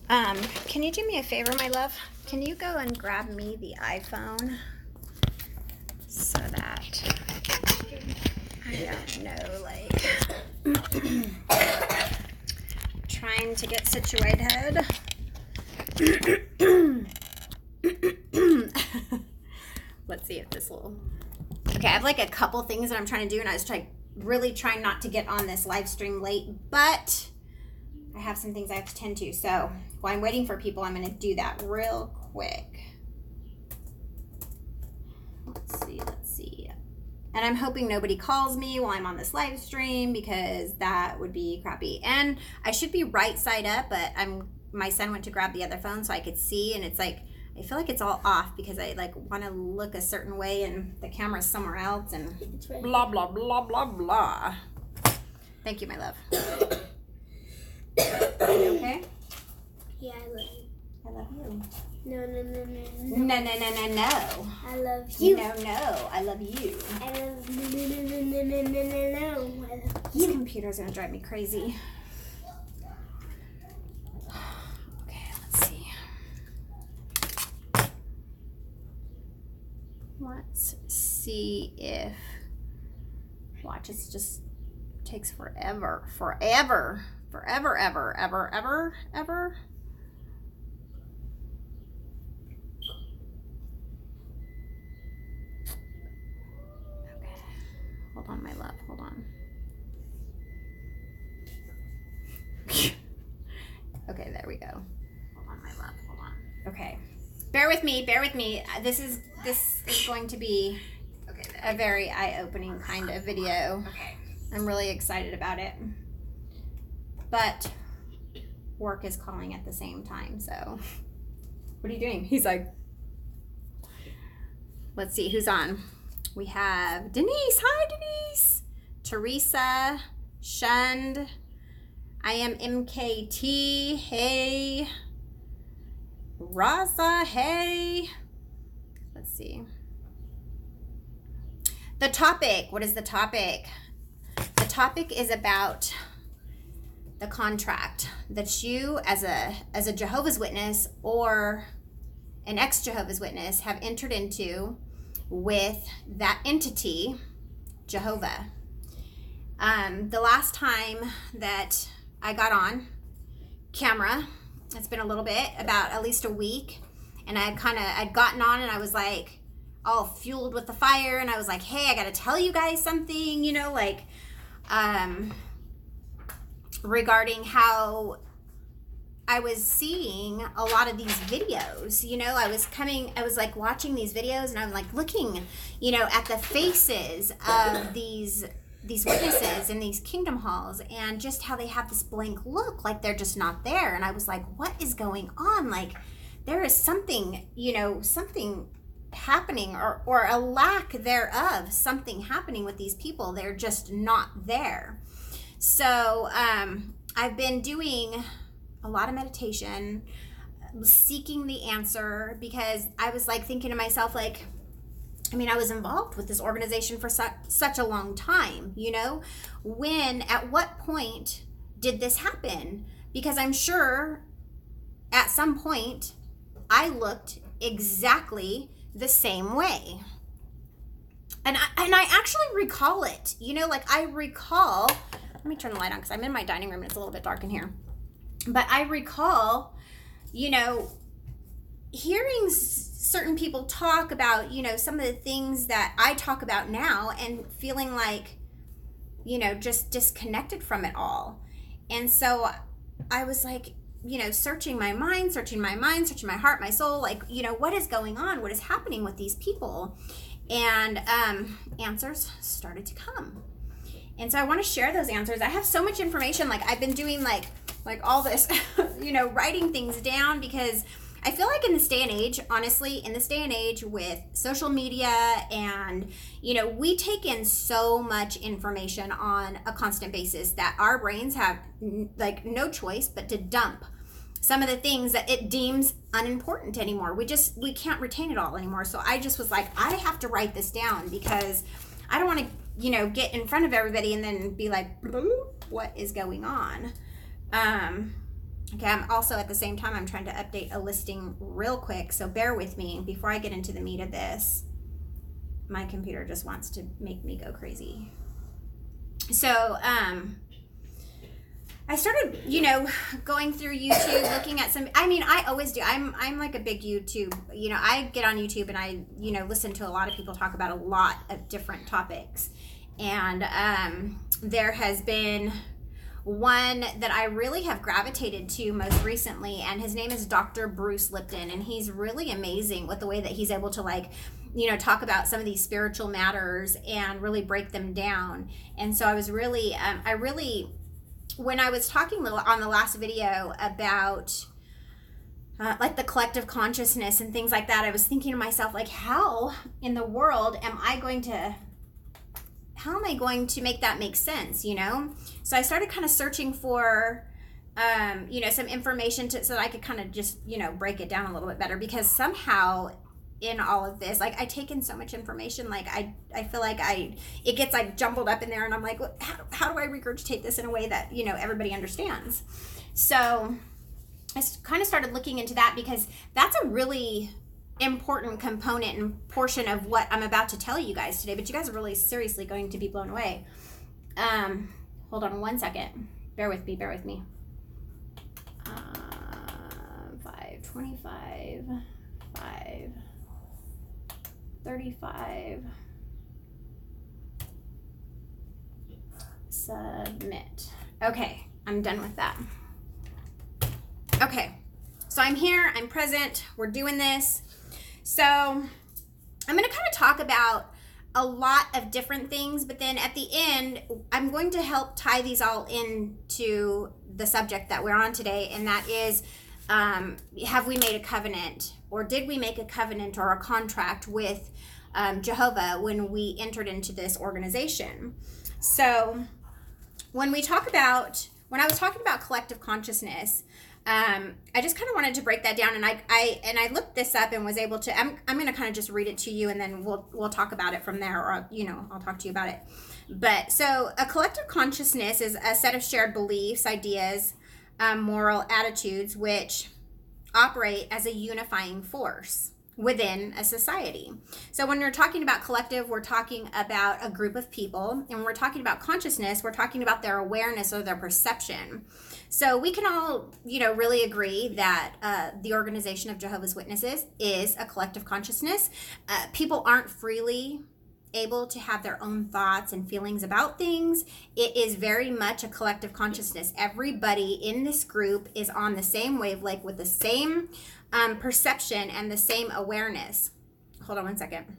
Can you do me a favor, my love? Can you go and grab me the iPhone so that I don't know, like, trying to get situated. Let's see if this will. Okay, I have like a couple things that I'm trying to do, and I was really trying not to get on this live stream late, but I have some things I have to tend to. So while I'm waiting for people, I'm going to do that real quick. Let's see. And I'm hoping nobody calls me while I'm on this live stream, because that would be crappy. And I should be right side up, but my son went to grab the other phone so I could see, and it's like, I feel like it's all off because I like want to look a certain way and the camera's somewhere else and blah, blah, blah, blah, blah. Thank you, my love. Are you okay? Yeah, I love you. I love you. No. No. I love you. No, I love you. I love no. I love This computer's gonna drive me crazy. Okay, let's see. Let's see if watch, it just takes forever. Okay. Hold on, my love. Hold on. Okay, there we go. Hold on, my love. Hold on. Okay. Bear with me. This is going to be a very eye-opening kind of video. Okay. I'm really excited about it. But work is calling at the same time, so what are you doing? He's like, let's see who's on. We have Denise. Hi, Denise. Teresa. Shund. I am MKT. Hey. Raza. Hey. Let's see. The topic. What is the topic? The topic is about the contract that you as a Jehovah's Witness or an ex-Jehovah's Witness have entered into with that entity, Jehovah. The last time that I got on camera, it's been a little bit, about at least a week, and I'd gotten on and I was like all fueled with the fire, and I was like, hey, I gotta tell you guys something, you know, like regarding how I was seeing a lot of these videos. You know, I was like watching these videos, and I'm like looking, you know, at the faces of these witnesses in these kingdom halls, and just how they have this blank look, like they're just not there. And I was like, what is going on? Like, there is something, you know, something happening, or a lack thereof, something happening with these people. They're just not there. So I've been doing a lot of meditation, seeking the answer, because I was like thinking to myself, like, I mean, I was involved with this organization for such a long time, you know, at what point did this happen? Because I'm sure at some point I looked exactly the same way. And I actually recall it, you know, like I recall, let me turn the light on because I'm in my dining room and it's a little bit dark in here. But I recall, you know, hearing certain people talk about, you know, some of the things that I talk about now, and feeling like, you know, just disconnected from it all. And so I was like, you know, searching my heart, my soul, like, you know, what is going on? What is happening with these people? And answers started to come. And so I want to share those answers. I have so much information. Like, I've been doing like all this, you know, writing things down, because I feel like in this day and age, honestly, in this day and age with social media, and, you know, we take in so much information on a constant basis that our brains have like no choice but to dump some of the things that it deems unimportant anymore. We can't retain it all anymore. So I just was like, I have to write this down, because I don't want to, you know, get in front of everybody and then be like, what is going on? I Okay, I'm also at the same time, I'm trying to update a listing real quick, so bear with me before I get into the meat of this. My computer just wants to make me go crazy. So, I started, going through YouTube, looking at some, I always do. I'm like a big YouTube, I get on YouTube and I, listen to a lot of people talk about a lot of different topics. And there has been one that I really have gravitated to most recently, and his name is Dr. Bruce Lipton, and he's really amazing with the way that he's able to talk about some of these spiritual matters and really break them down. And so I was really, when I was talking on the last video about the collective consciousness and things like that, I was thinking to myself, how in the world am I going to make that make sense, So I started kind of searching for, some information so that I could kind of just, break it down a little bit better, because somehow in all of this, I take in so much information, I feel like it gets jumbled up in there, and I'm like, how do I regurgitate this in a way that, everybody understands? So I kind of started looking into that, because that's a really important component and portion of what I'm about to tell you guys today, but you guys are really seriously going to be blown away. Hold on one second. Bear with me. 525, 535, submit. Okay, I'm done with that. Okay, so I'm here, I'm present, we're doing this. So I'm going to kind of talk about a lot of different things, but then at the end, I'm going to help tie these all into the subject that we're on today, and that is, have we made a covenant, or did we make a covenant or a contract with Jehovah when we entered into this organization? So when I was talking about collective consciousness, I just kind of wanted to break that down, and I looked this up and was able to. I'm going to kind of just read it to you, and then we'll talk about it from there, or I'll talk to you about it. But so a collective consciousness is a set of shared beliefs, ideas, moral attitudes, which operate as a unifying force within a society. So when we're talking about collective, we're talking about a group of people, and when we're talking about consciousness, we're talking about their awareness or their perception. So we can all, really agree that the organization of Jehovah's Witnesses is a collective consciousness. People aren't freely able to have their own thoughts and feelings about things. It is very much a collective consciousness. Everybody in this group is on the same wavelength with the same perception and the same awareness. Hold on one second.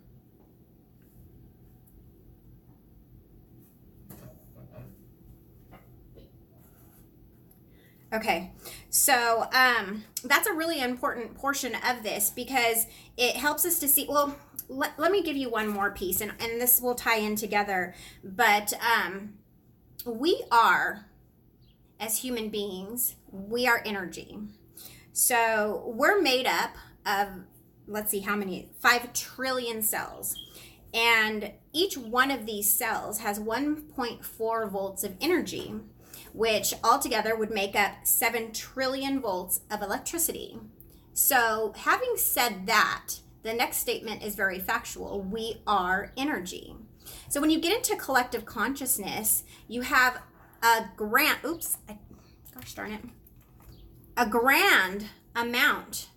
Okay, so that's a really important portion of this, because it helps us to see, well, let me give you one more piece, and this will tie in together, but we are, as human beings, we are energy. So we're made up of, let's see how many, 5 trillion cells. And each one of these cells has 1.4 volts of energy, which altogether would make up 7 trillion volts of electricity. So having said that, the next statement is very factual. We are energy. So when you get into collective consciousness, you have a grand amount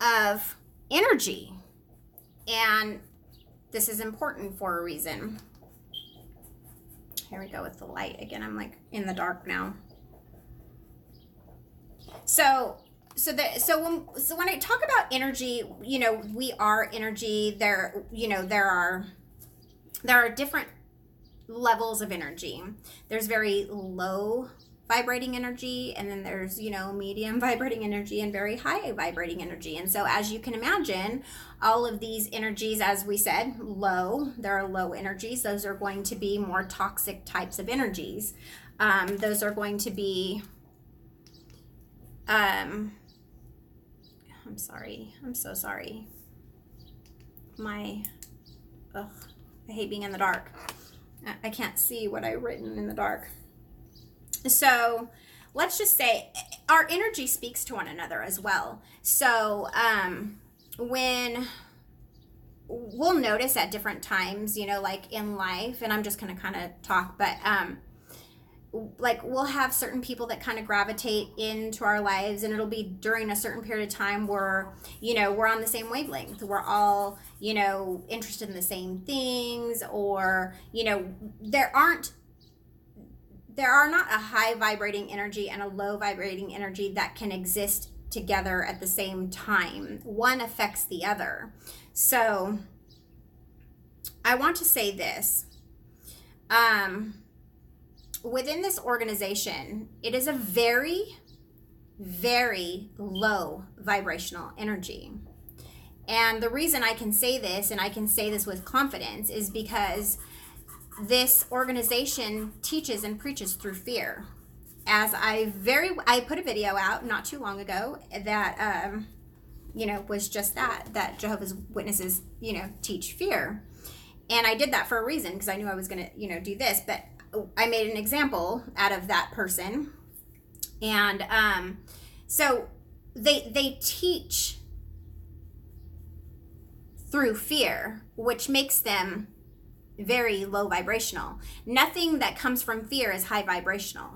of energy. And this is important for a reason. Here we go with the light again. I'm in the dark now. So when I talk about energy, we are energy. There are different levels of energy. There's very low vibrating energy, and then there's, medium vibrating energy and very high vibrating energy. And so as you can imagine, all of these energies, as we said, there are low energies. Those are going to be more toxic types of energies. Those are going to be, I'm sorry. I'm so sorry. I hate being in the dark. I can't see what I've written in the dark. So let's just say our energy speaks to one another as well. So when we'll notice at different times, you know, like in life, and I'm just going to kind of talk, but like we'll have certain people that kind of gravitate into our lives, and it'll be during a certain period of time where, you know, we're on the same wavelength. We're all, you know, interested in the same things, or, you know, there are not a high vibrating energy and a low vibrating energy that can exist together at the same time. One affects the other. So I want to say this. Within this organization, it is a very, very low vibrational energy. And the reason I can say this, and I can say this with confidence, is because this organization teaches and preaches through fear. As I put a video out not too long ago that, you know, was just that Jehovah's Witnesses, you know, teach fear. And I did that for a reason, because I knew I was going to, you know, do this, but I made an example out of that person. And so they teach through fear, which makes them very low vibrational. Nothing that comes from fear is high vibrational.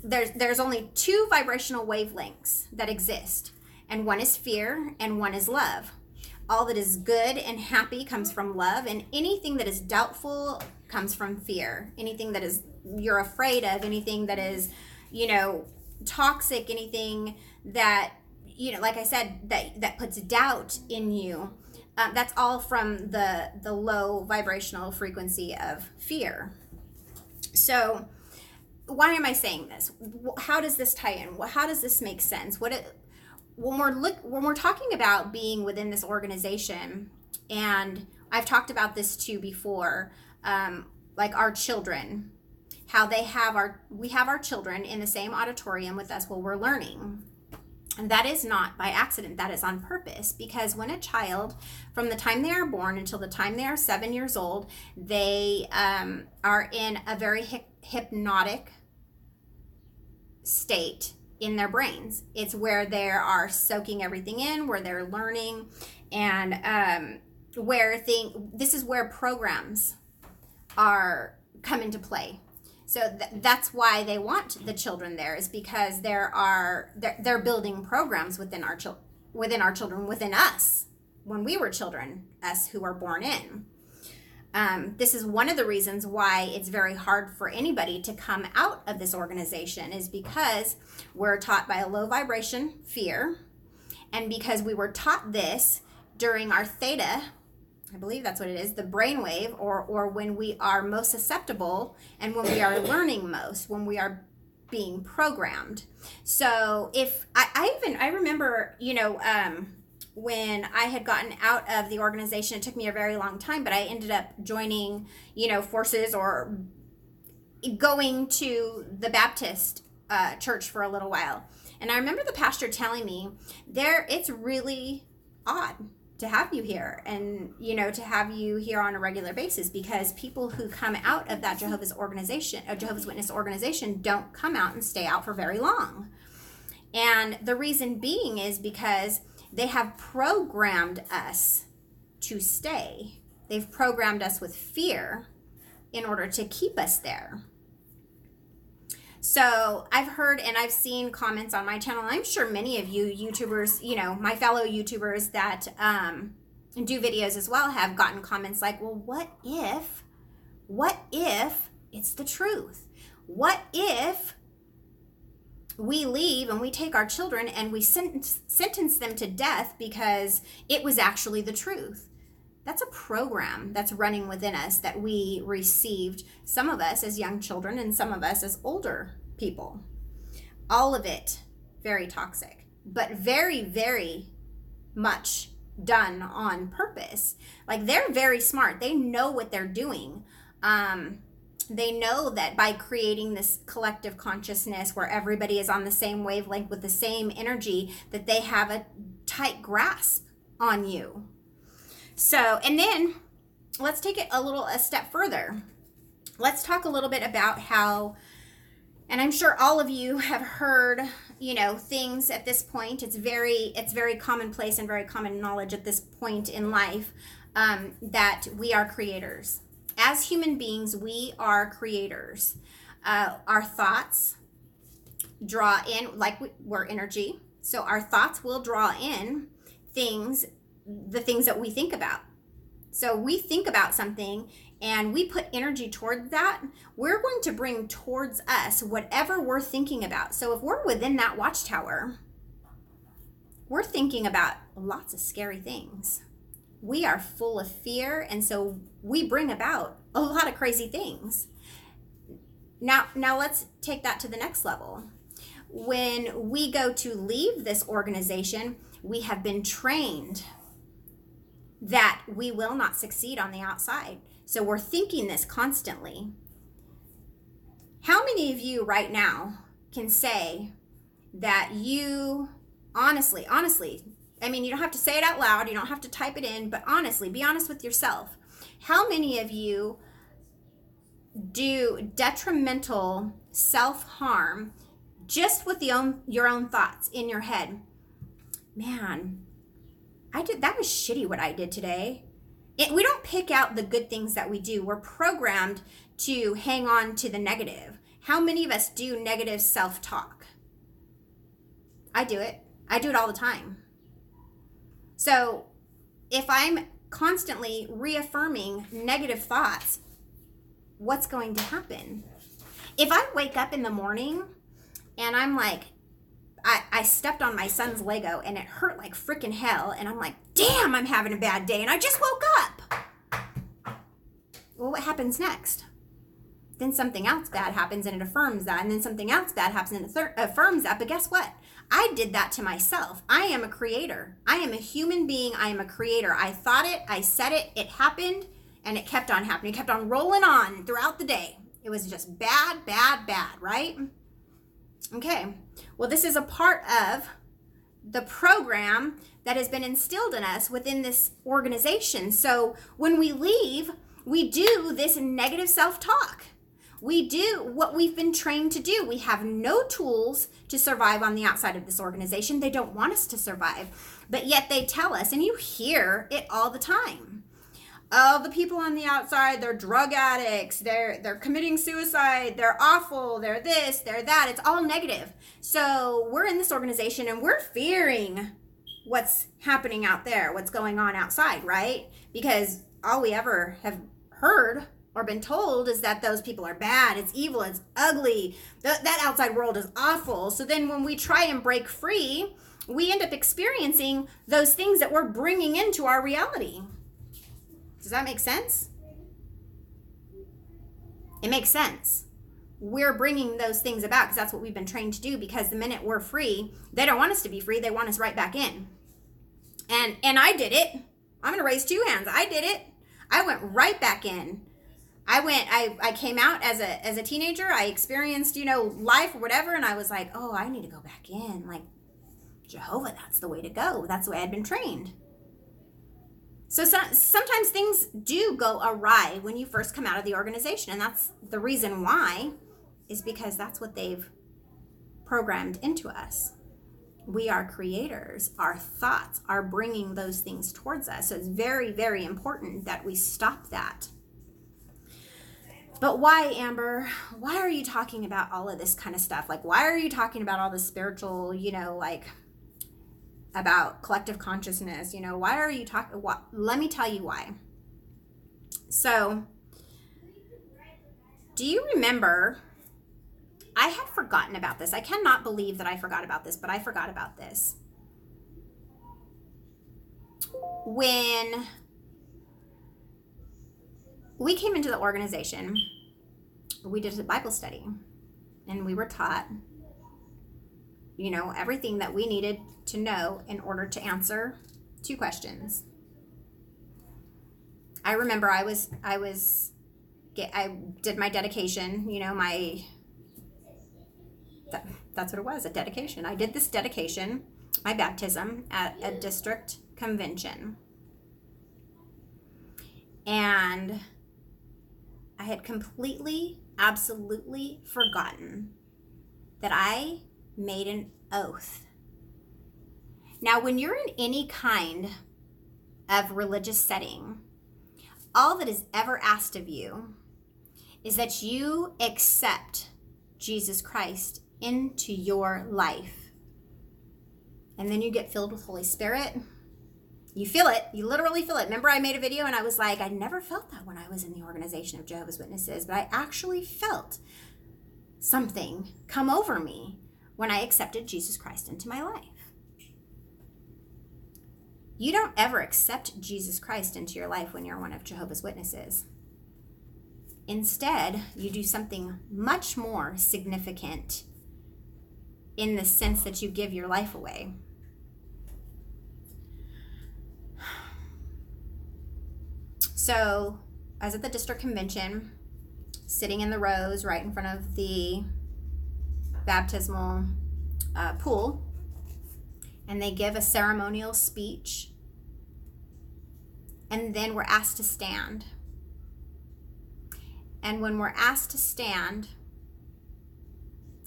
There's only two vibrational wavelengths that exist, and one is fear and one is love. All that is good and happy comes from love, and anything that is doubtful comes from fear. Anything that is you're afraid of, anything that is, you know, toxic, anything that, you know, like I said, that puts doubt in you, that's all from the low vibrational frequency of fear. So why am I saying this? How does this tie in? How does this make sense? When we're talking about being within this organization, and I've talked about this too before, like our children, how we have our children in the same auditorium with us while we're learning. And that is not by accident, that is on purpose, because when a child, from the time they are born until the time they are 7 years old, they are in a very hypnotic state in their brains. It's where they are soaking everything in, where they're learning, and this is where programs are come into play. So that's why they want the children there, is because they're building programs within our children, within us, when we were children, us who were born in. This is one of the reasons why it's very hard for anybody to come out of this organization, is because we're taught by a low vibration fear, and because we were taught this during our theta, I believe that's what it is, the brainwave, or when we are most susceptible and when we are learning most, when we are being programmed. So if I remember, you know, when I had gotten out of the organization, it took me a very long time, but I ended up joining, you know, forces, or going to the Baptist church for a little while. And I remember the pastor telling me, it's really odd to have you here, and, you know, to have you here on a regular basis, because people who come out of that Jehovah's Witness organization don't come out and stay out for very long. And the reason being is because they have programmed us to stay. They've programmed us with fear in order to keep us there. So I've heard and I've seen comments on my channel. I'm sure many of you YouTubers, you know, my fellow YouTubers that do videos as well, have gotten comments like, well, what if it's the truth? What if we leave and we take our children and we sentence them to death because it was actually the truth? That's a program that's running within us that we received, some of us as young children and some of us as older people. All of it very toxic, but very, very much done on purpose. Like, they're very smart. They know what they're doing. They know that by creating this collective consciousness where everybody is on the same wavelength with the same energy, that they have a tight grasp on you. So, and then let's take it a step further. Let's talk a little bit about how, And I'm sure all of you have heard, things at this point. It's very commonplace and very common knowledge at this point in life, that we are creators. As human beings, we are creators. Our thoughts draw in, like we're energy. So our thoughts will draw in the things that we think about. So we think about something and we put energy toward that, we're going to bring towards us whatever we're thinking about. So if we're within that watchtower, we're thinking about lots of scary things. We are full of fear, and so we bring about a lot of crazy things. Now let's take that to the next level. When we go to leave this organization, we have been trained that we will not succeed on the outside. So we're thinking this constantly. How many of you right now can say that you honestly, I mean, you don't have to say it out loud, you don't have to type it in, but honestly, be honest with yourself. How many of you do detrimental self-harm just with your own thoughts in your head? Man, that was shitty what I did today. We don't pick out the good things that we do. We're programmed to hang on to the negative. How many of us do negative self-talk? I do it. I do it all the time. So if I'm constantly reaffirming negative thoughts, what's going to happen? If I wake up in the morning and I'm like, I stepped on my son's Lego and it hurt like freaking hell, and I'm like, damn, I'm having a bad day and I just woke up. Well, what happens next? Then something else bad happens and it affirms that, and then something else bad happens and it affirms that. But guess what? I did that to myself. I am a creator. I am a human being. I am a creator. I thought it, I said it, it happened, and it kept on happening. It kept on rolling on throughout the day. It was just bad, right? Okay, well, this is a part of the program that has been instilled in us within this organization. So when we leave, we do this negative self-talk. We do what we've been trained to do. We have no tools to survive on the outside of this organization. They don't want us to survive, but yet they tell us, and you hear it all the time. Oh, the people on the outside, they're drug addicts, they're committing suicide, they're awful, they're this, they're that. It's all negative. So we're in this organization and we're fearing what's happening out there, what's going on outside, right? Because all we ever have heard or been told is that those people are bad, it's evil, it's ugly, that outside world is awful. So then when we try and break free, we end up experiencing those things that we're bringing into our reality. Does that make sense? It makes sense. We're bringing those things about because that's what we've been trained to do, because the minute we're free, they don't want us to be free. They want us right back in. And I did it. I'm going to raise two hands. I did it. I went right back in. I came out as a teenager. I experienced, life or whatever. And I was like, oh, I need to go back in. Like, Jehovah, that's the way to go. That's the way I'd been trained. So sometimes things do go awry when you first come out of the organization. And that's the reason why, is because that's what they've programmed into us. We are creators. Our thoughts are bringing those things towards us. So it's very, very important that we stop that. But why, Amber? Why are you talking about all of this kind of stuff? Like, why are you talking about all this spiritual, about collective consciousness? Why are you talking? Let me tell you why. So, do you remember? I had forgotten about this. I cannot believe that I forgot about this, but I forgot about this. When we came into the organization, we did a Bible study, and we were taught, everything that we needed to know in order to answer two questions. I remember I did my dedication, that's what it was, a dedication. I did this dedication, my baptism, at a district convention. And I had completely, absolutely forgotten that I made an oath. Now, when you're in any kind of religious setting, all that is ever asked of you is that you accept Jesus Christ into your life. And then you get filled with Holy Spirit. You feel it. You literally feel it. Remember, I made a video and I was like, I never felt that when I was in the organization of Jehovah's Witnesses, but I actually felt something come over me when I accepted Jesus Christ into my life. You don't ever accept Jesus Christ into your life when you're one of Jehovah's Witnesses. Instead, you do something much more significant in the sense that you give your life away. So, I was at the district convention, sitting in the rows right in front of the baptismal pool, and they give a ceremonial speech, and then we're asked to stand. And when we're asked to stand,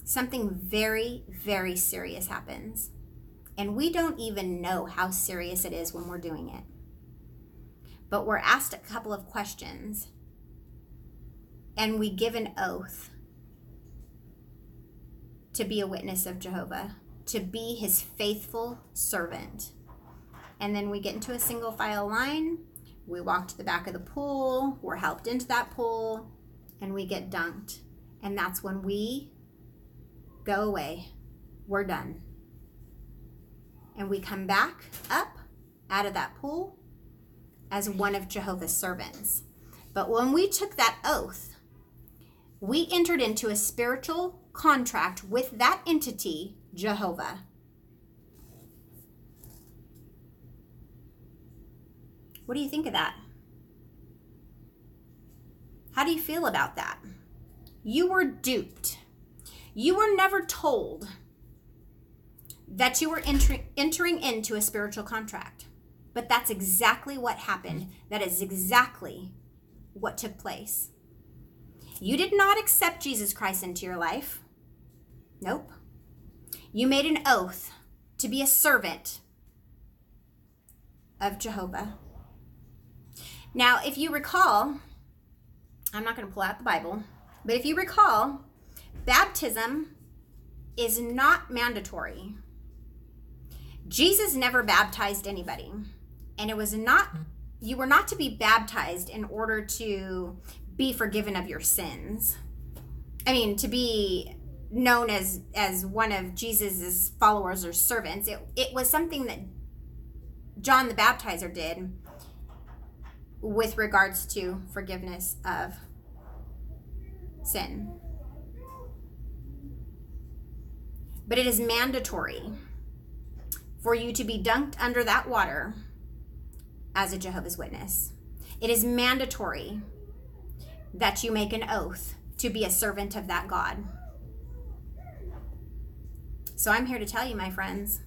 something very, very serious happens. And we don't even know how serious it is when we're doing it. But we're asked a couple of questions, and we give an oath to be a witness of Jehovah, to be his faithful servant. And then we get into a single file line, we walk to the back of the pool, we're helped into that pool, and we get dunked. And that's when we go away. We're done. And we come back up out of that pool as one of Jehovah's servants. But when we took that oath, we entered into a spiritual contract with that entity, Jehovah. What do you think of that? How do you feel about that? You were duped. You were never told that you were entering into a spiritual contract. But that's exactly what happened. That is exactly what took place. You did not accept Jesus Christ into your life. Nope. You made an oath to be a servant of Jehovah. Now, if you recall, I'm not going to pull out the Bible, but if you recall, baptism is not mandatory. Jesus never baptized anybody, and you were not to be baptized in order to be forgiven of your sins. I mean, to be known as one of Jesus's followers or servants. It was something that John the Baptizer did with regards to forgiveness of sin. But it is mandatory for you to be dunked under that water as a Jehovah's Witness. It is mandatory that you make an oath to be a servant of that God. So I'm here to tell you, my friends,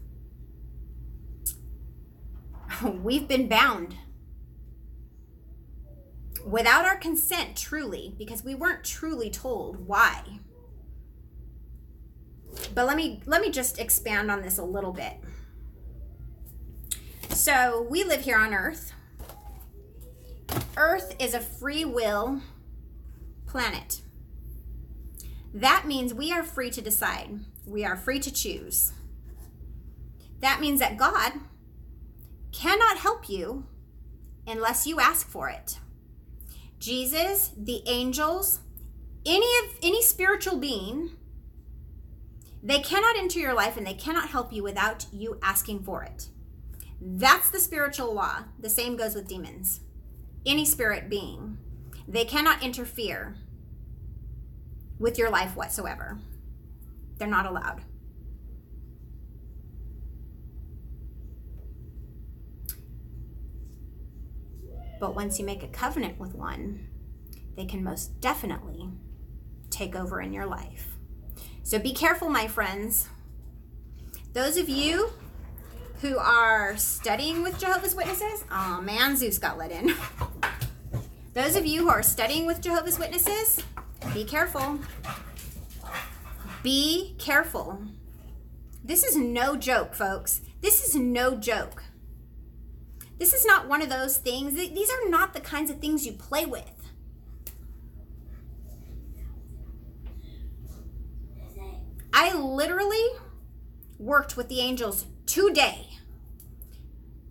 we've been bound without our consent, truly, because we weren't truly told why. But let me just expand on this a little bit. So we live here on Earth. Earth is a free will planet. That means we are free to decide. We are free to choose. That means that God cannot help you unless you ask for it. Jesus, the angels, any spiritual being, they cannot enter your life and they cannot help you without you asking for it. That's the spiritual law. The same goes with demons. Any spirit being, they cannot interfere with your life whatsoever. They're not allowed. But once you make a covenant with one, they can most definitely take over in your life. So be careful, my friends. Those of you who are studying with Jehovah's Witnesses, oh man, Zeus got let in. Those of you who are studying with Jehovah's Witnesses, be careful. Be careful. This is no joke, folks. This is no joke. This is not one of those things. These are not the kinds of things you play with. I literally worked with the angels today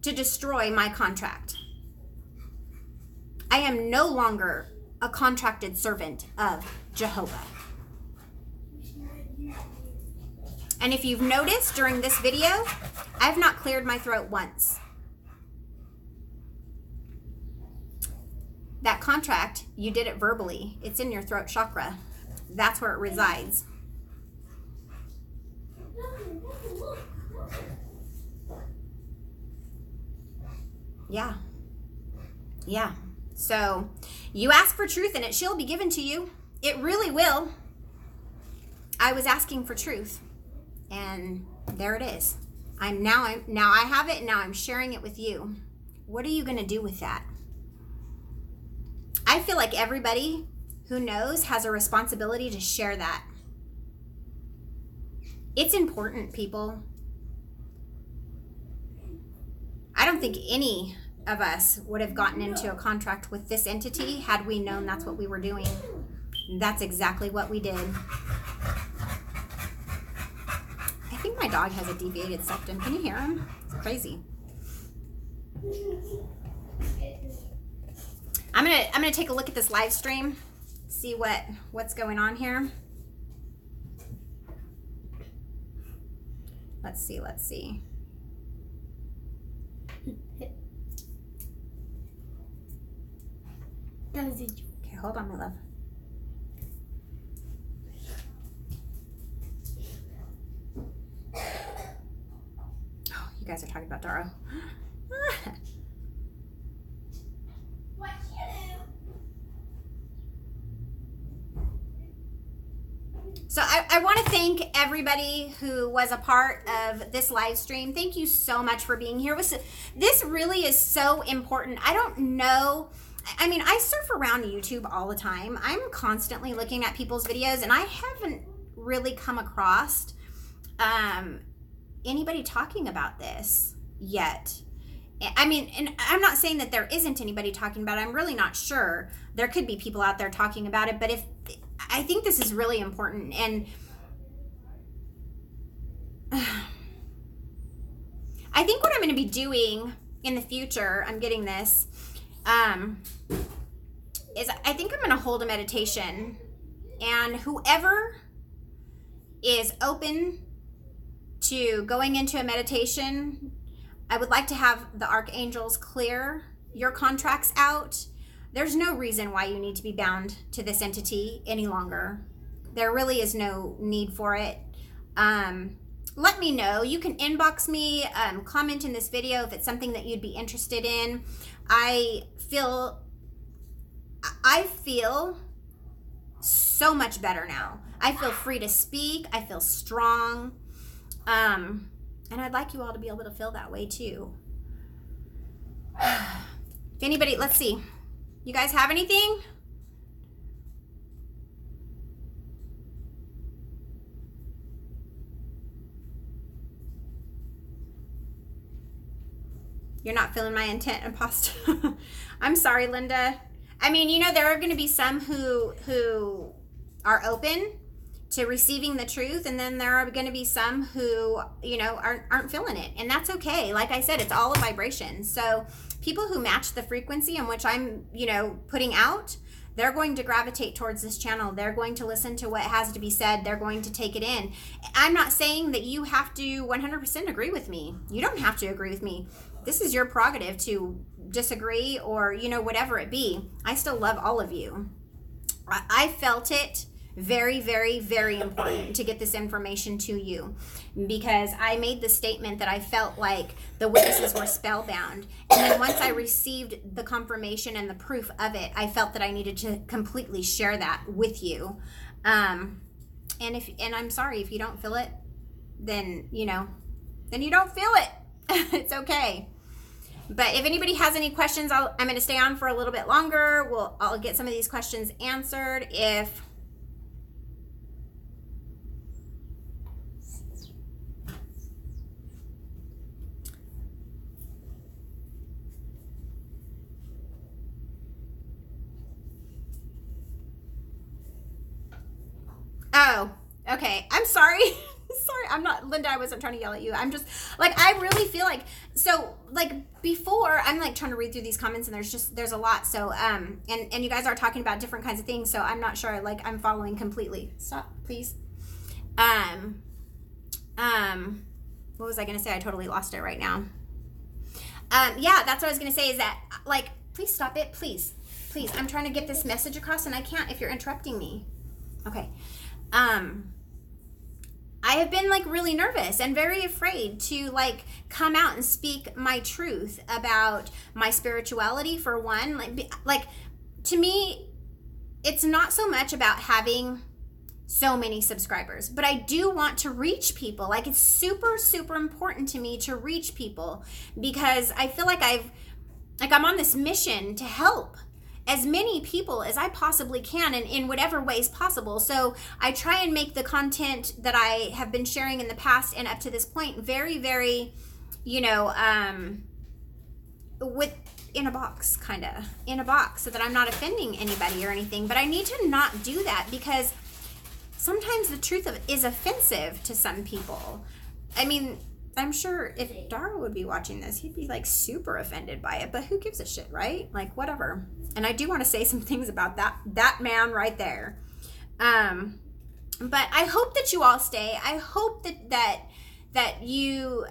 to destroy my contract. I am no longer a contracted servant of Jehovah. And if you've noticed during this video, I've not cleared my throat once. That contract, you did it verbally. It's in your throat chakra. That's where it resides. Yeah. Yeah. So you ask for truth and it shall be given to you. It really will. I was asking for truth and there it is. Now I have it and now I'm sharing it with you. What are you going to do with that? I feel like everybody who knows has a responsibility to share that. It's important, people. I don't think any of us would have gotten into a contract with this entity had we known that's what we were doing. That's exactly what we did. I think my dog has a deviated septum. Can you hear him? It's crazy. I'm gonna take a look at this live stream, see what's going on here. Let's see. Okay, hold on, my love. Oh, you guys are talking about Daro. So I want to thank everybody who was a part of this live stream. Thank you so much for being here. This really is so important. I don't know. I mean, I surf around YouTube all the time. I'm constantly looking at people's videos, and I haven't really come across anybody talking about this yet. I mean, and I'm not saying that there isn't anybody talking about it. I'm really not sure. There could be people out there talking about it, but I think this is really important. And I think what I'm going to be doing in the future, I'm getting this, is I think I'm going to hold a meditation, and whoever is open to going into a meditation, I would like to have the archangels clear your contracts out. There's no reason why you need to be bound to this entity any longer. There really is no need for it. Let me know. You can inbox me, comment in this video if it's something that you'd be interested in. I feel so much better now. I feel free to speak. I feel strong. And I'd like you all to be able to feel that way too. If anybody, let's see. You guys have anything? You're not feeling my intent, imposter. I'm sorry, Linda. I mean, you know, there are going to be some who are open to receiving the truth, and then there are going to be some who, you know, aren't feeling it, and that's okay. Like I said, it's all a vibration. So people who match the frequency in which I'm, you know, putting out, they're going to gravitate towards this channel. They're going to listen to what has to be said. They're going to take it in. I'm not saying that you have to 100% agree with me. You don't have to agree with me. This is your prerogative to disagree or, you know, whatever it be. I still love all of you. I felt it very, very, very important to get this information to you, because I made the statement that I felt like the witnesses were spellbound. And then once I received the confirmation and the proof of it, I felt that I needed to completely share that with you. And I'm sorry if you don't feel it, then, you know, then you don't feel it. It's okay. But if anybody has any questions, I'm going to stay on for a little bit longer. I'll get some of these questions answered. Okay, I'm sorry. Sorry, I'm not, Linda, I wasn't trying to yell at you. I'm just, like, I really feel like, so, like, before, I'm, like, trying to read through these comments, and there's a lot, so, and you guys are talking about different kinds of things, so I'm not sure, like, I'm following completely. Stop, please. What was I going to say? I totally lost it right now. Yeah, that's what I was going to say, is that, like, please stop it, please. Please, I'm trying to get this message across, and I can't if you're interrupting me. Okay. I have been, like, really nervous and very afraid to, like, come out and speak my truth about my spirituality, for one. Like, to me, it's not so much about having so many subscribers, but I do want to reach people. Like, it's super, super important to me to reach people, because I feel like I'm on this mission to help as many people as I possibly can, and in whatever ways possible. So I try and make the content that I have been sharing in the past and up to this point very, very, in a box, so that I'm not offending anybody or anything. But I need to not do that, because sometimes the truth is offensive to some people. I mean, I'm sure if Dar would be watching this, he'd be, like, super offended by it, but who gives a shit, right? Like, whatever. And I do want to say some things about that man right there. But I hope that you all stay. I hope that you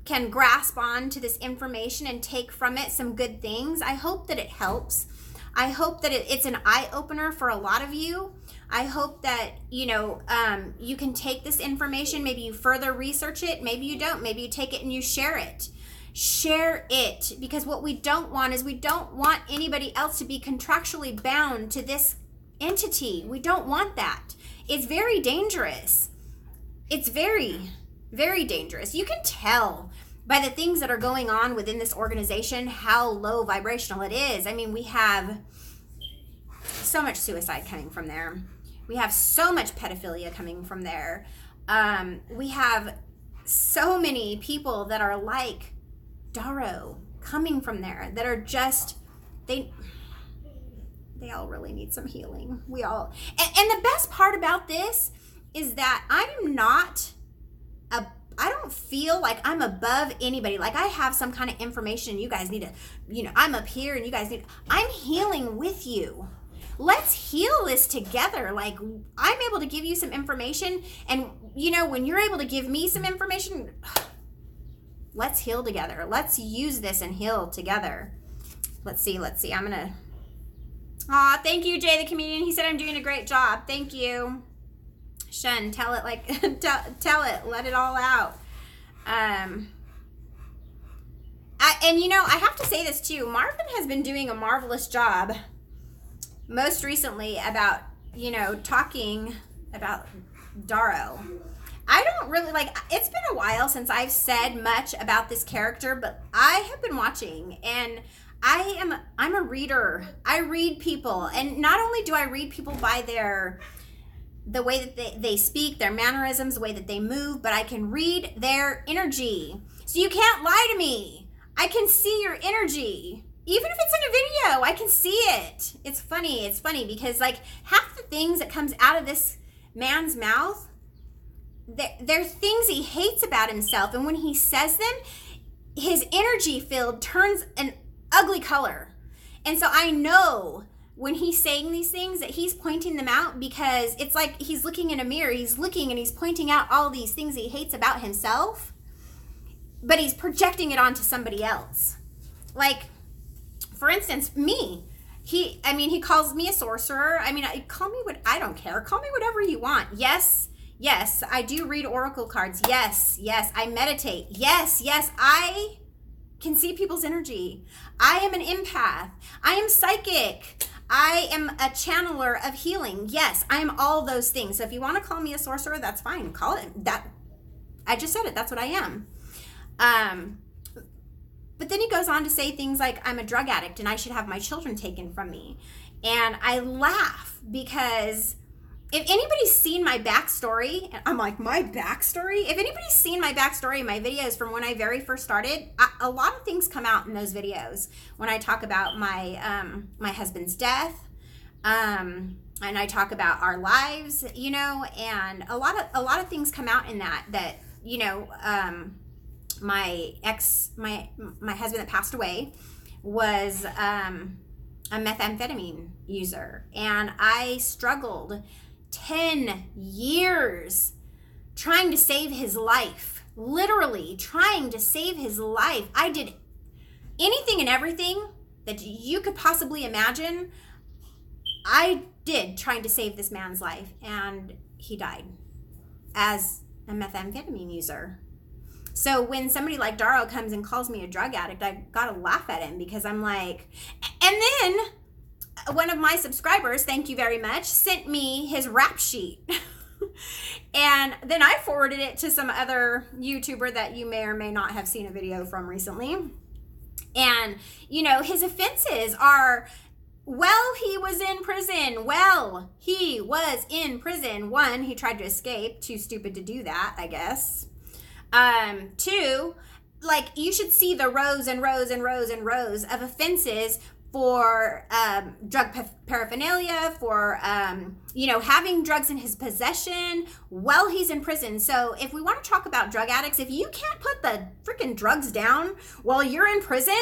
can grasp on to this information and take from it some good things. I hope that it helps. I hope that it's an eye-opener for a lot of you. I hope that, you can take this information, maybe you further research it, maybe you don't, maybe you take it and you share it. Share it, because what we don't want is, we don't want anybody else to be contractually bound to this entity. We don't want that. It's very dangerous. It's very, very dangerous. You can tell by the things that are going on within this organization how low vibrational it is. I mean, we have so much suicide coming from there. We have so much pedophilia coming from there. We have so many people that are like Darrow coming from there, that are just, they all really need some healing. We all, and the best part about this is that I don't feel like I'm above anybody. Like, I have some kind of information, you guys need to, I'm up here and you guys I'm healing with you. Let's heal this together. Like, I'm able to give you some information, and when you're able to give me some information, let's heal together. Let's use this and heal together. Let's see. I'm gonna, thank you, Jay the comedian. He said I'm doing a great job. Thank you. Shun, tell it, like, tell it, let it all out. I have to say this too. Marvin has been doing a marvelous job most recently about, talking about Darrow. I don't really, it's been a while since I've said much about this character, but I have been watching, and I'm a reader. I read people, and not only do I read people by the way that they speak, their mannerisms, the way that they move, but I can read their energy. So you can't lie to me. I can see your energy. Even if it's in a video, I can see it. It's funny because, like, half the things that comes out of this man's mouth, they're things he hates about himself. And when he says them, his energy field turns an ugly color. And so I know when he's saying these things that he's pointing them out, because it's like he's looking in a mirror. He's looking and he's pointing out all these things he hates about himself, but he's projecting it onto somebody else. Like, for instance, me. He calls me a sorcerer. I don't care. Call me whatever you want. Yes, I do read oracle cards. Yes, I meditate. Yes, I can see people's energy. I am an empath. I am psychic. I am a channeler of healing. Yes, I am all those things. So if you want to call me a sorcerer, that's fine. Call it that. I just said it. That's what I am. But then he goes on to say things like, I'm a drug addict and I should have my children taken from me. And I laugh, because if anybody's seen my backstory, and I'm like, my backstory? If anybody's seen my backstory in my videos from when I very first started, a lot of things come out in those videos when I talk about my my husband's death, I talk about our lives, you know, and a lot of things come out in that, you know, my husband that passed away was a methamphetamine user, and I struggled 10 years trying to save his life, literally trying to save his life. I did anything and everything that you could possibly imagine. I did trying to save this man's life, and he died as a methamphetamine user. So when somebody like Darrow comes and calls me a drug addict, I gotta laugh at him, because I'm like, and then one of my subscribers, thank you very much, sent me his rap sheet. And then I forwarded it to some other YouTuber that you may or may not have seen a video from recently. And, you know, his offenses are, well, he was in prison. Well, he was in prison. 1, he tried to escape. Too stupid to do that, I guess. 2, like, you should see the rows and rows and rows and rows of offenses for drug paraphernalia, for, you know, having drugs in his possession while he's in prison. So if we want to talk about drug addicts, if you can't put the freaking drugs down while you're in prison,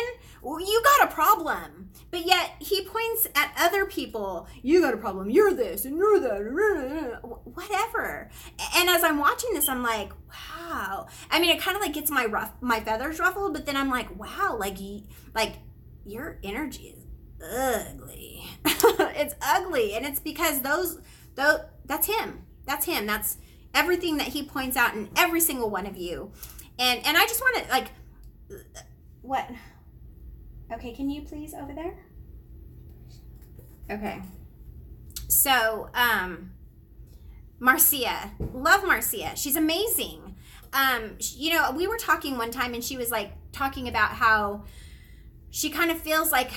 you got a problem. But yet he points at other people. You got a problem. You're this and you're that. Whatever. And as I'm watching this, I'm like, wow. I mean, it kind of like gets my feathers ruffled, but then I'm like, wow, like your energy is ugly. It's ugly. And it's because that's him. That's him. That's everything that he points out in every single one of you. And I just want to, like, what? Okay, can you please over there? Okay. So, Marcia. Love Marcia. She's amazing. You know, we were talking one time and she was like talking about how she kind of feels like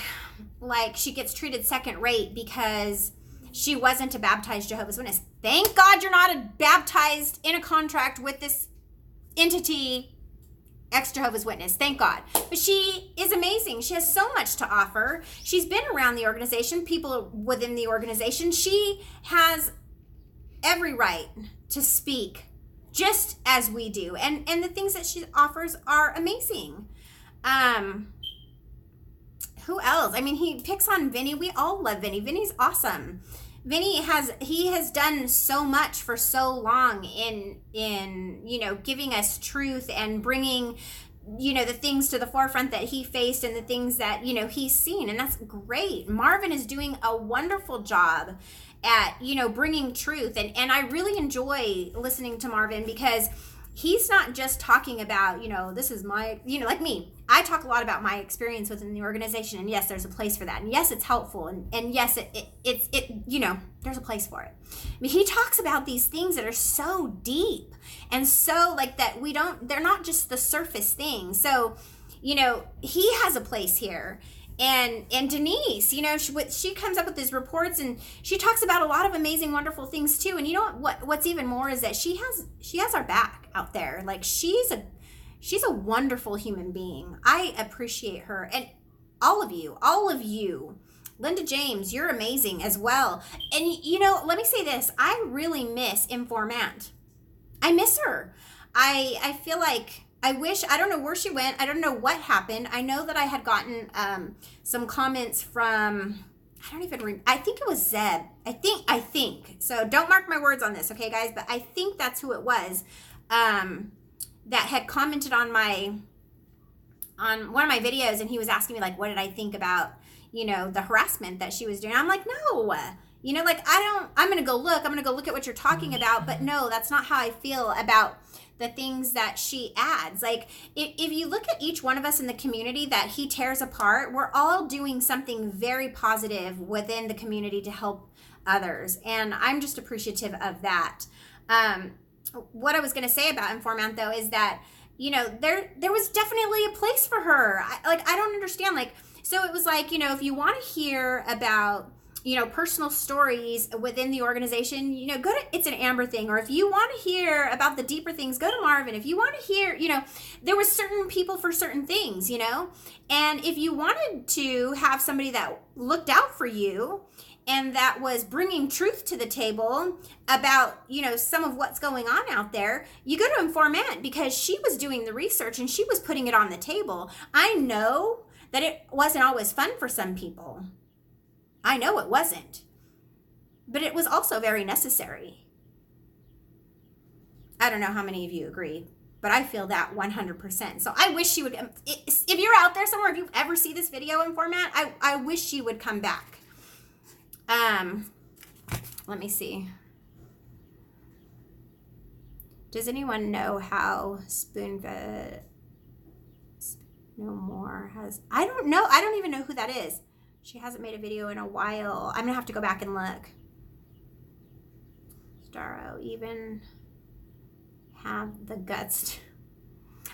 she gets treated second rate because she wasn't a baptized Jehovah's Witness. Thank God you're not baptized in a contract with this entity, ex-Jehovah's Witness. Thank God. But she is amazing. She has so much to offer. She's been around the organization, people within the organization. She has every right to speak just as we do. And the things that she offers are amazing. Who else? I mean, he picks on Vinny. We all love Vinny. Vinny's awesome. Vinny has done so much for so long in you know, giving us truth and bringing, you know, the things to the forefront that he faced and the things that, you know, he's seen, and that's great. Marvin is doing a wonderful job at, you know, bringing truth, and I really enjoy listening to Marvin, because he's not just talking about, you know, this is my, you know, like me. I talk a lot about my experience within the organization, and yes, there's a place for that, and yes, it's helpful, and yes, it you know, there's a place for it. I mean, he talks about these things that are so deep and so like that they're not just the surface things. So, you know, he has a place here. And Denise, you know, she comes up with these reports, and she talks about a lot of amazing, wonderful things too. And you know what's even more is that she has our back out there. Like, she's a wonderful human being. I appreciate her, and all of you, Linda James, you're amazing as well. And you know, let me say this: I really miss Informant. I miss her. I feel like. I don't know where she went. I don't know what happened. I know that I had gotten some comments from, I think it was Zeb. I think. So don't mark my words on this, okay, guys? But I think that's who it was that had commented on one of my videos, and he was asking me, like, what did I think about, you know, the harassment that she was doing. I'm like, no. You know, like, I'm going to go look at what you're talking about, but no, that's not how I feel about the things that she adds. Like, if you look at each one of us in the community that he tears apart, we're all doing something very positive within the community to help others. And I'm just appreciative of that. What I was going to say about Informant, though, is that, you know, there was definitely a place for her. I don't understand. Like, so it was like, you know, if you want to hear about, you know, personal stories within the organization, you know, go to It's an Amber Thing. Or if you want to hear about the deeper things, go to Marvin. If you want to hear, you know, there was certain people for certain things, you know. And if you wanted to have somebody that looked out for you and that was bringing truth to the table about, some of what's going on out there, you go to Informant because she was doing the research and she was putting it on the table. I know that it wasn't always fun for some people. I know it wasn't. But it was also very necessary. I don't know how many of you agree, but I feel that 100%. So I wish she would, if you're out there somewhere, if you ever see this video in format, I wish she would come back. Let me see. Does anyone know how Spoonfed No More has, I don't know. I don't even know who that is. She hasn't made a video in a while. I'm gonna have to go back and look. Starro even have the guts.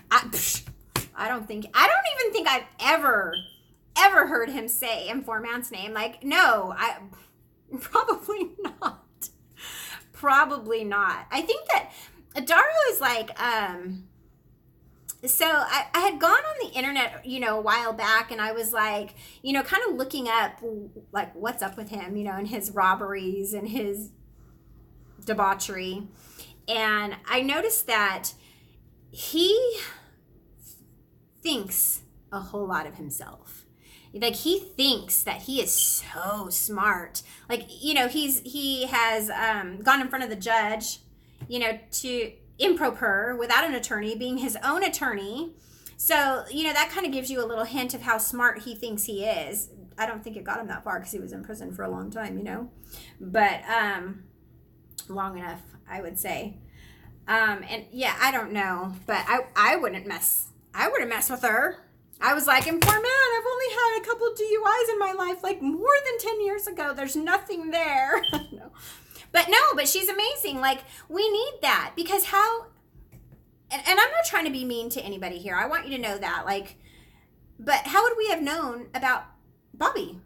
I don't even think I've ever heard him say Informant's name. Like, no, probably not. Probably not. I think that Adar is like, so I had gone on the internet, a while back, and I was like, kind of looking up, like, what's up with him, and his robberies and his debauchery. And I noticed that he thinks a whole lot of himself. Like, he thinks that he is so smart. Like, he has gone in front of the judge, to improper without an attorney, being his own attorney. So, that kind of gives you a little hint of how smart he thinks he is. I don't think it got him that far because he was in prison for a long time, But long enough, I would say. And yeah, I don't know, but I wouldn't mess with her. I was like, Informant, I've only had a couple DUIs in my life, like more than 10 years ago. There's nothing there. No. But she's amazing. Like, we need that because and I'm not trying to be mean to anybody here. I want you to know that, like, but how would we have known about Bobby?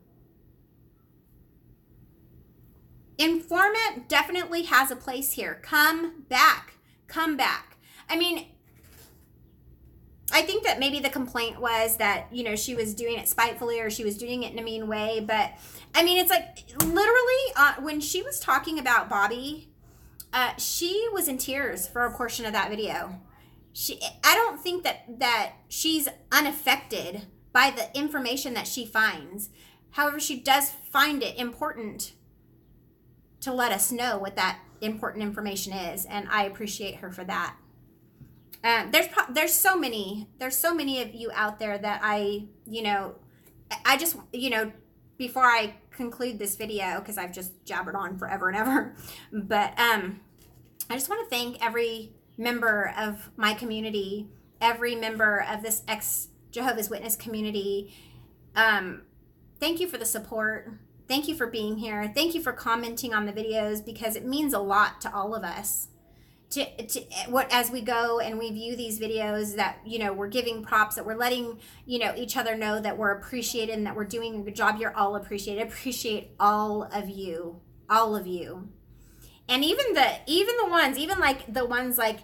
Informant definitely has a place here. Come back. I mean, I think that maybe the complaint was that, she was doing it spitefully or she was doing it in a mean way. But, I mean, it's like literally when she was talking about Bobby, she was in tears for a portion of that video. I don't think that she's unaffected by the information that she finds. However, she does find it important to let us know what that important information is, and I appreciate her for that. There's so many of you out there that I just, before I conclude this video, because I've just jabbered on forever and ever, but I just want to thank every member of my community, every member of this ex-Jehovah's Witness community. Thank you for the support. Thank you for being here. Thank you for commenting on the videos, because it means a lot to all of us. As we go and we view these videos, that we're giving props, that we're letting each other know that we're appreciated and that we're doing a good job. You're all appreciated. I appreciate all of you, and even the ones like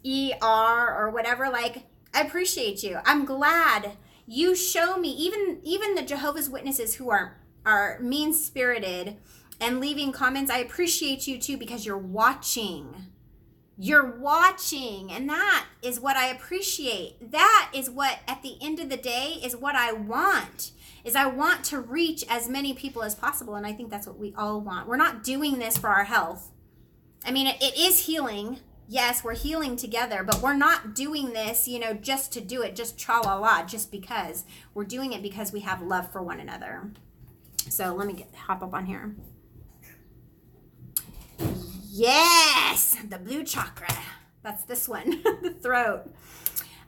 ER or whatever. Like, I appreciate you. I'm glad you show me, even the Jehovah's Witnesses who are mean-spirited and leaving comments. I appreciate you too, because you're watching, and that is what I appreciate. That is what, at the end of the day, is what I want. I want to reach as many people as possible, and I think that's what we all want. We're not doing this for our health. I mean, it is healing. Yes, we're healing together, but we're not doing this, just to do it, just tra-la-la, just because. We're doing it because we have love for one another. So let me hop up on here. Yes, the blue chakra. That's this one, the throat.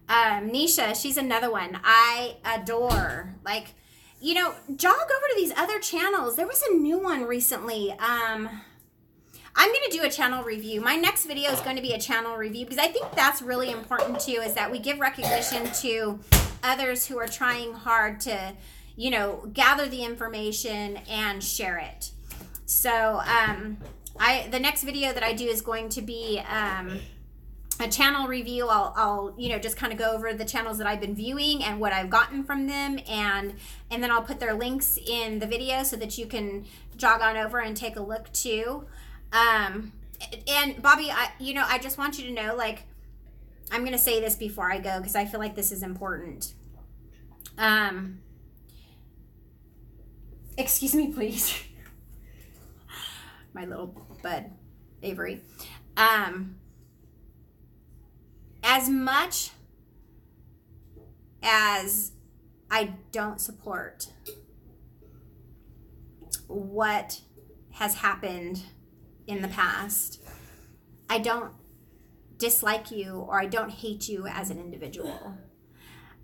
Nisha, she's another one I adore. Like, jog over to these other channels. There was a new one recently. I'm going to do a channel review. My next video is going to be a channel review, because I think that's really important too, is that we give recognition to others who are trying hard to, gather the information and share it. So, the next video that I do is going to be a channel review, I'll you know, just kind of go over the channels that I've been viewing and what I've gotten from them, and then I'll put their links in the video so that you can jog on over and take a look too. And Bobby, I just want you to know, like, I'm going to say this before I go because I feel like this is important. Excuse me, please. My little bud, Avery. As much as I don't support what has happened in the past, I don't dislike you or I don't hate you as an individual.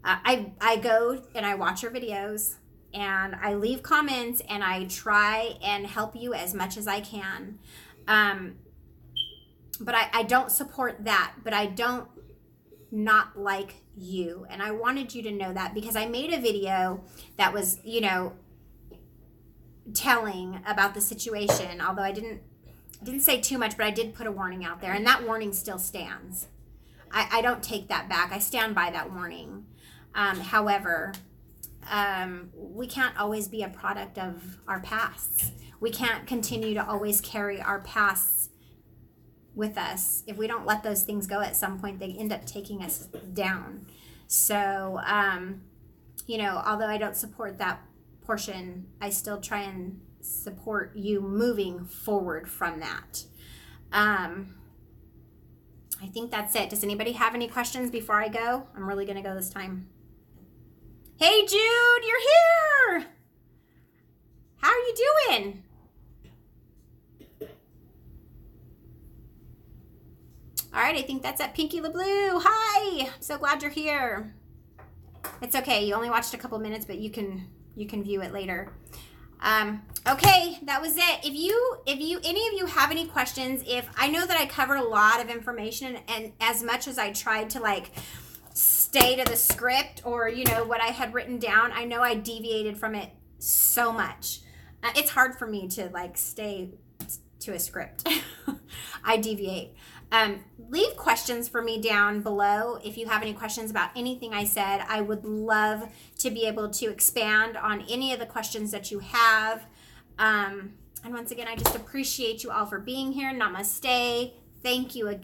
I go and I watch your videos and I leave comments and I try and help you as much as I can. But I don't support that, but I don't not like you. And I wanted you to know that because I made a video that was, you know, telling about the situation, although I didn't say too much, but I did put a warning out there, and that warning still stands. I don't take that back. I stand by that warning. However, we can't always be a product of our pasts. We can't continue to always carry our pasts with us. If we don't let those things go, at some point they end up taking us down. So, you know, although I don't support that portion, I still try and support you moving forward from that. I think that's it. Does anybody have any questions before I go? I'm really going to go this time. Hey, Jude, you're here. How are you doing? All right, I think that's it. Pinky LeBlue. Hi. I'm so glad you're here. It's okay. You only watched a couple minutes, but you can view it later. Okay, that was it. If any of you have any questions, if I know that I covered a lot of information, and as much as I tried to like stay to the script or, you know, what I had written down, I know I deviated from it so much. It's hard for me to like stay to a script. I deviate. Leave questions for me down below if you have any questions about anything I said. I would love to be able to expand on any of the questions that you have. And once again, I just appreciate you all for being here. Namaste. Thank you again.